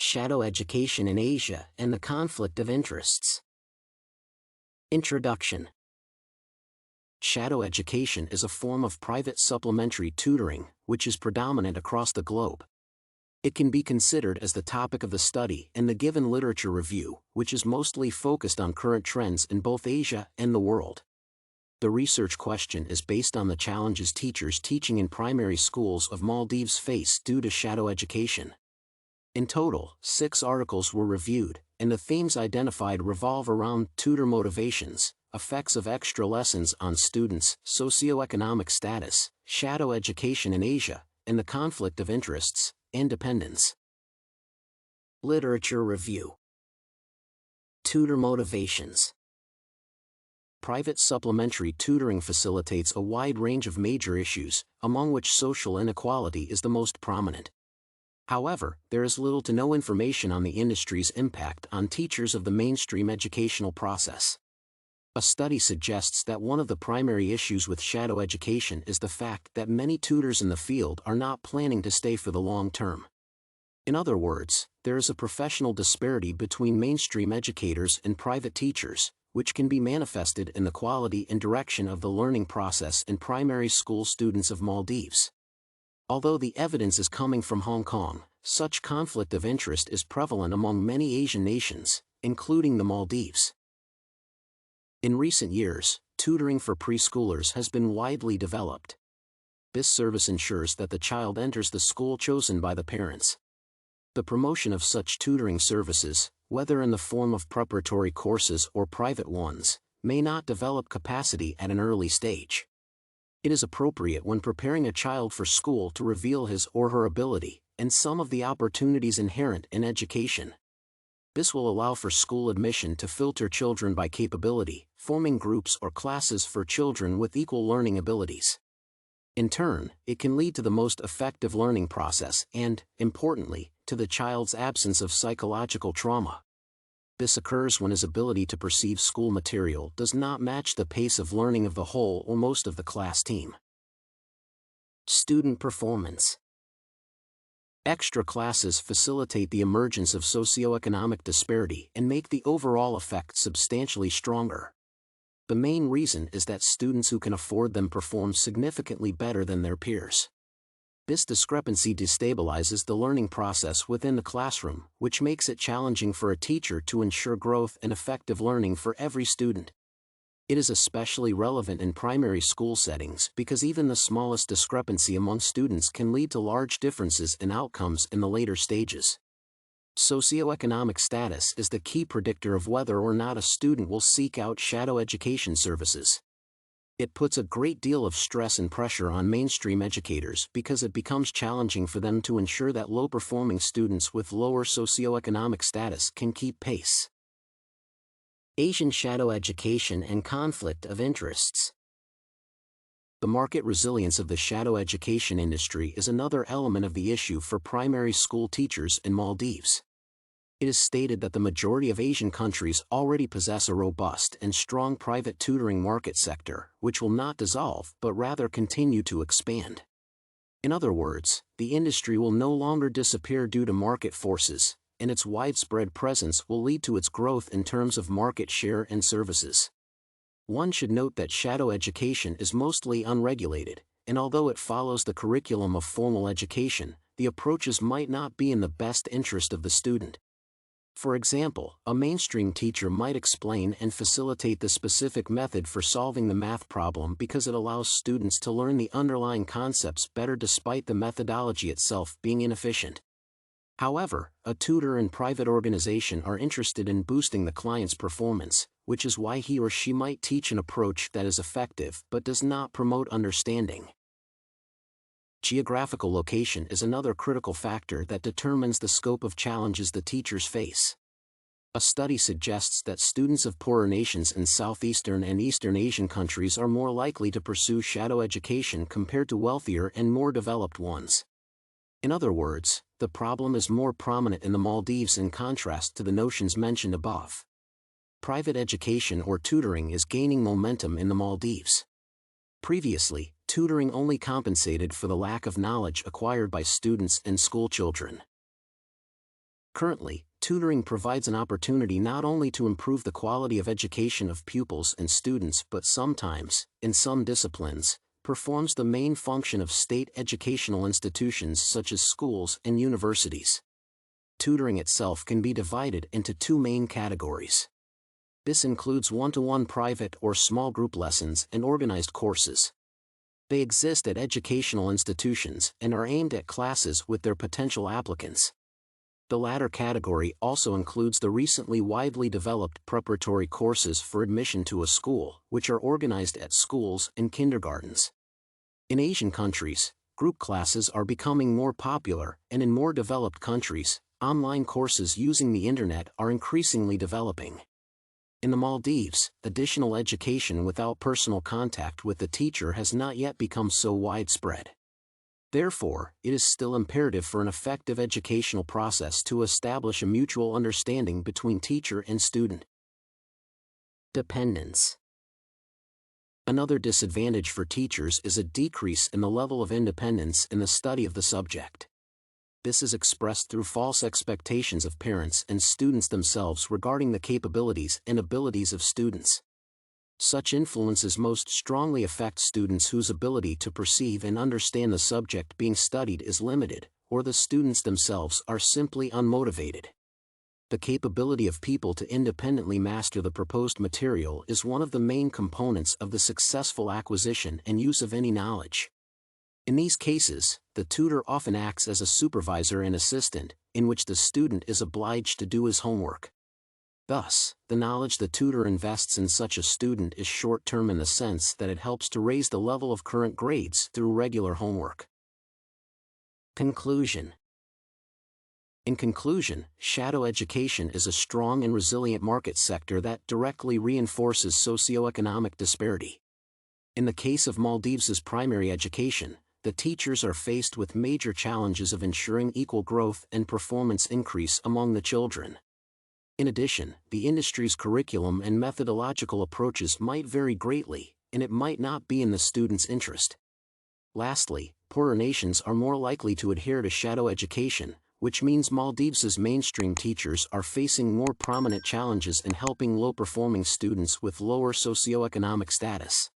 Shadow education in Asia and the conflict of interests. Introduction. Shadow education is a form of private supplementary tutoring, which is predominant across the globe. It can be considered as the topic of the study in the given literature review, which is mostly focused on current trends in both Asia and the world. The research question is based on the challenges teachers teaching in primary schools of Maldives face due to shadow education. In total, 6 articles were reviewed, and the themes identified revolve around tutor motivations, effects of extra lessons on students, socioeconomic status, shadow education in Asia, and the conflict of interests, and dependence. Literature review. Tutor motivations. Private supplementary tutoring facilitates a wide range of major issues, among which social inequality is the most prominent. However, there is little to no information on the industry's impact on teachers of the mainstream educational process. A study suggests that one of the primary issues with shadow education is the fact that many tutors in the field are not planning to stay for the long term. In other words, there is a professional disparity between mainstream educators and private teachers, which can be manifested in the quality and direction of the learning process in primary school students of Maldives. Although the evidence is coming from Hong Kong, such conflict of interest is prevalent among many Asian nations, including the Maldives. In recent years, tutoring for preschoolers has been widely developed. This service ensures that the child enters the school chosen by the parents. The promotion of such tutoring services, whether in the form of preparatory courses or private ones, may not develop capacity at an early stage. It is appropriate when preparing a child for school to reveal his or her ability, and some of the opportunities inherent in education. This will allow for school admission to filter children by capability, forming groups or classes for children with equal learning abilities. In turn, it can lead to the most effective learning process and, importantly, to the child's absence of psychological trauma. This occurs when his ability to perceive school material does not match the pace of learning of the whole or most of the class team. Student performance. Extra classes facilitate the emergence of socioeconomic disparity and make the overall effect substantially stronger. The main reason is that students who can afford them perform significantly better than their peers. This discrepancy destabilizes the learning process within the classroom, which makes it challenging for a teacher to ensure growth and effective learning for every student. It is especially relevant in primary school settings because even the smallest discrepancy among students can lead to large differences in outcomes in the later stages. Socioeconomic status is the key predictor of whether or not a student will seek out shadow education services. It puts a great deal of stress and pressure on mainstream educators because it becomes challenging for them to ensure that low-performing students with lower socioeconomic status can keep pace. Asian shadow education and conflict of interests. The market resilience of the shadow education industry is another element of the issue for primary school teachers in Maldives. It is stated that the majority of Asian countries already possess a robust and strong private tutoring market sector, which will not dissolve but rather continue to expand. In other words, the industry will no longer disappear due to market forces, and its widespread presence will lead to its growth in terms of market share and services. One should note that shadow education is mostly unregulated, and although it follows the curriculum of formal education, the approaches might not be in the best interest of the student. For example, a mainstream teacher might explain and facilitate the specific method for solving the math problem because it allows students to learn the underlying concepts better despite the methodology itself being inefficient. However, a tutor and private organization are interested in boosting the client's performance, which is why he or she might teach an approach that is effective but does not promote understanding. Geographical location is another critical factor that determines the scope of challenges the teachers face. A study suggests that students of poorer nations in Southeastern and Eastern Asian countries are more likely to pursue shadow education compared to wealthier and more developed ones. In other words, the problem is more prominent in the Maldives in contrast to the notions mentioned above. Private education or tutoring is gaining momentum in the Maldives. Previously, tutoring only compensated for the lack of knowledge acquired by students and school children. Currently, tutoring provides an opportunity not only to improve the quality of education of pupils and students but sometimes, in some disciplines, performs the main function of state educational institutions such as schools and universities. Tutoring itself can be divided into two main categories. This includes one-to-one private or small group lessons and organized courses. They exist at educational institutions and are aimed at classes with their potential applicants. The latter category also includes the recently widely developed preparatory courses for admission to a school, which are organized at schools and kindergartens. In Asian countries, group classes are becoming more popular, and in more developed countries, online courses using the internet are increasingly developing. In the Maldives, additional education without personal contact with the teacher has not yet become so widespread. Therefore, it is still imperative for an effective educational process to establish a mutual understanding between teacher and student. Dependence. Another disadvantage for teachers is a decrease in the level of independence in the study of the subject. This is expressed through false expectations of parents and students themselves regarding the capabilities and abilities of students. Such influences most strongly affect students whose ability to perceive and understand the subject being studied is limited, or the students themselves are simply unmotivated. The capability of people to independently master the proposed material is one of the main components of the successful acquisition and use of any knowledge. In these cases, the tutor often acts as a supervisor and assistant, in which the student is obliged to do his homework. Thus, the knowledge the tutor invests in such a student is short-term in the sense that it helps to raise the level of current grades through regular homework. Conclusion. In conclusion, shadow education is a strong and resilient market sector that directly reinforces socioeconomic disparity. In the case of Maldives' primary education, the teachers are faced with major challenges of ensuring equal growth and performance increase among the children. In addition, the industry's curriculum and methodological approaches might vary greatly, and it might not be in the student's interest. Lastly, poorer nations are more likely to adhere to shadow education, which means Maldives' mainstream teachers are facing more prominent challenges in helping low-performing students with lower socioeconomic status.